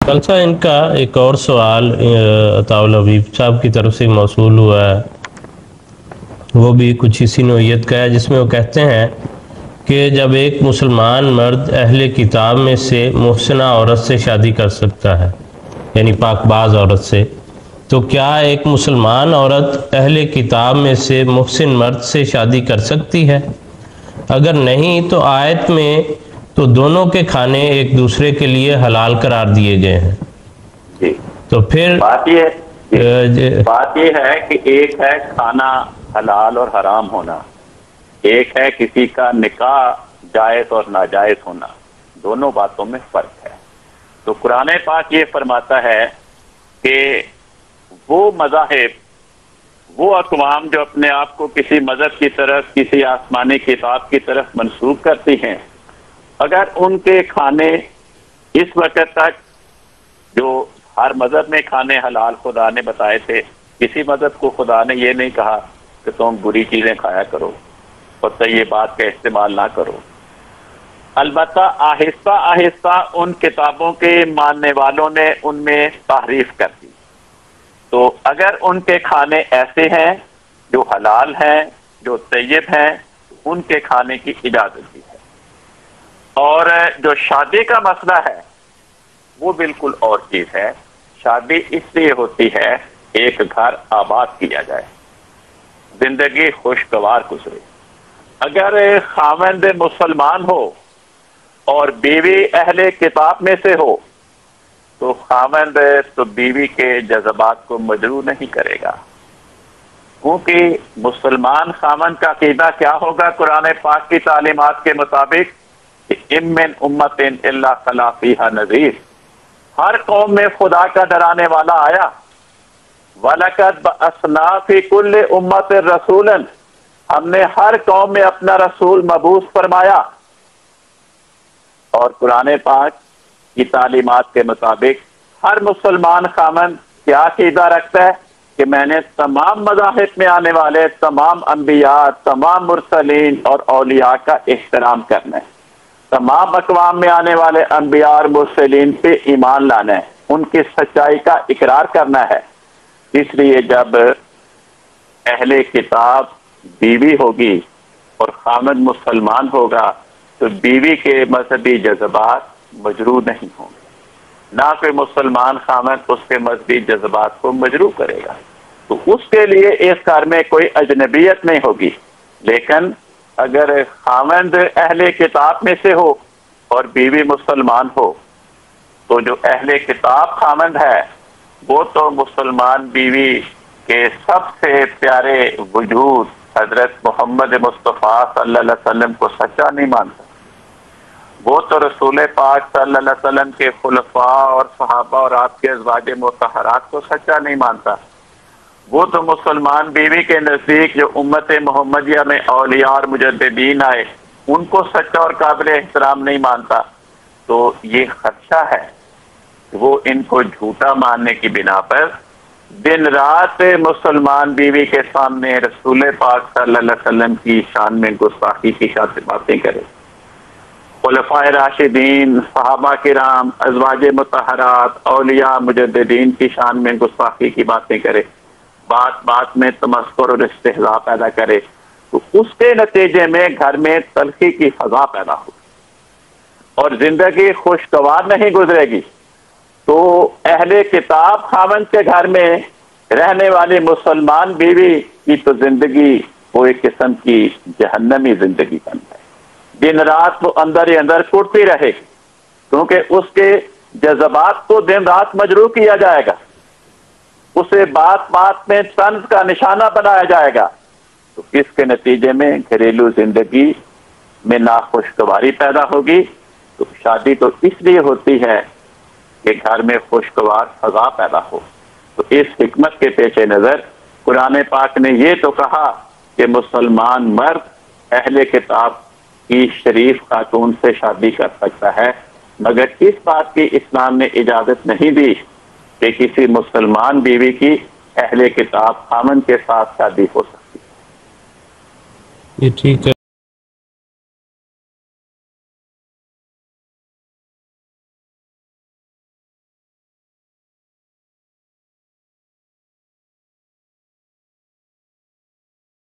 خالصہ इनका एक और सवाल अताउल हबीब साहब की तरफ से मौसूल हुआ है, वो भी कुछ इसी नोयत का है, जिसमें वो कहते हैं कि जब एक मुसलमान मर्द अहले किताब में से मुहसिना औरत से शादी कर सकता है, यानी पाकबाज औरत से, तो क्या एक मुसलमान औरत अहले किताब में से मुहसिन मर्द से शादी कर सकती है? अगर नहीं तो आयत में तो दोनों के खाने एक दूसरे के लिए हलाल करार दिए गए हैं। जी। तो फिर बात ये है कि एक है खाना हलाल और हराम होना, एक है किसी का निकाह जायज और नाजायज होना। दोनों बातों में फर्क है। तो कुरान पाक ये फरमाता है कि वो मज़ाहिब, वो अक़वाम जो अपने आप को किसी मज़हब की तरफ, किसी आसमानी किताब की तरफ मंसूब करती हैं, अगर उनके खाने इस वक्त तक जो हर मज़हब में खाने हलाल खुदा ने बताए थे, किसी मज़हब को खुदा ने ये नहीं कहा कि तुम बुरी चीज़ें खाया करो और तय्यबात का इस्तेमाल ना करो। अलबत्ता आहिस्ता आहिस्ता उन किताबों के मानने वालों ने उनमें तारीफ कर दी। तो अगर उनके खाने ऐसे हैं जो हलाल हैं, जो तय्यब हैं, उनके खाने की इजाजत दी है। और जो शादी का मसला है वो बिल्कुल और चीज है। शादी इसलिए होती है एक घर आबाद किया जाए, जिंदगी खुशगवार गुजरे। अगर खावंद मुसलमान हो और बीवी अहले किताब में से हो तो खावंद तो बीवी के जज्बात को मजरू नहीं करेगा, क्योंकि मुसलमान खावंद का अकीदा क्या होगा कुरान पाक की तालीमात के मुताबिक, इम्मिन उम्मतिन इल्ला खला फीहा नज़ीर, हर कौम में खुदा का डराने वाला आया। वलकद बअसना फी कुल्li उम्मतिन रसूलन, हमने हर कौम में अपना रसूल मबूस फरमाया। और कुरान पाक की तालीमात के मुताबिक हर मुसलमान खामन क्या अकीदा रखता है कि मैंने तमाम मज़ाहिब में आने वाले तमाम अंबिया, तमाम मुरसलीन और औलिया का एहतराम करना है, तमाम अक़वाम में आने वाले अंबिया और मुरसलीन पे ईमान लाना है, उनकी सच्चाई का इकरार करना है। इसलिए जब अहले किताब बीवी होगी और खामद मुसलमान होगा तो बीवी के मजहबी जज्बात मजरू नहीं होंगे, ना कोई मुसलमान खामद उसके मजहबी जज्बात को मजरू करेगा। तो उसके लिए इस घर में कोई अजनबियत नहीं होगी। लेकिन अगर खामद अहले किताब में से हो और बीवी मुसलमान हो तो जो अहले किताब खामद है वो तो मुसलमान बीवी के सबसे प्यारे वजूद हजरत मोहम्मद मुस्तफ़ा सल्लल्लाहु अलैहि वसल्लम को सच्चा नहीं मानता। वो तो रसूल पाक सल्लल्लाहु अलैहि वसल्लम के खुलफा और सहाबा और आपके अज़वाज मुतहरात को सच्चा नहीं मानता। वो तो मुसलमान बीवी के नज़दीक जो उम्मत मोहम्मदिया में औलिया और मुजद्दिदीन आए उनको सच्चा और काबिल एहतराम नहीं मानता। तो ये खदशा है कि वो इनको झूठा मानने की बिना पर दिन रात मुसलमान बीवी के सामने रसूल पाक सल्लल्लाहु अलैहि वसल्लम की शान में गुस्ताखी की खातिर बातें करे, खुलफाए राशिदीन, सहाबा किराम, अज़वाज मुतहरात, औलिया मुजद्दिदीन की शान में गुस्ताखी की बातें करे, बात बात में तमस्कुर और इस्तेहज़ा पैदा करे, तो उसके नतीजे में घर में तलखी की फजा पैदा हो और जिंदगी खुशगवार नहीं गुजरेगी। तो अहले किताब खामन के घर में रहने वाली मुसलमान बीवी की तो जिंदगी वो एक किस्म की जहन्नमी जिंदगी बन जाए। दिन रात वो अंदर ही अंदर कुटती रहे, क्योंकि उसके जज्बात को दिन रात मजरू किया जाएगा, उसे बात बात में तंज का निशाना बनाया जाएगा। तो इसके नतीजे में घरेलू जिंदगी में नाखुशगवारी पैदा होगी। तो शादी तो इसलिए होती है कि घर में खुशगवार फजा पैदा हो। तो इस हिकमत के पेश नज़र कुरान पाक ने ये तो कहा कि मुसलमान मर्द अहले किताब की शरीफ खातून से शादी कर सकता है, मगर इस बात की इस्लाम ने इजाजत नहीं दी कि किसी मुसलमान बीवी की अहले किताब खामन के साथ शादी हो सकती है। ये ठीक है।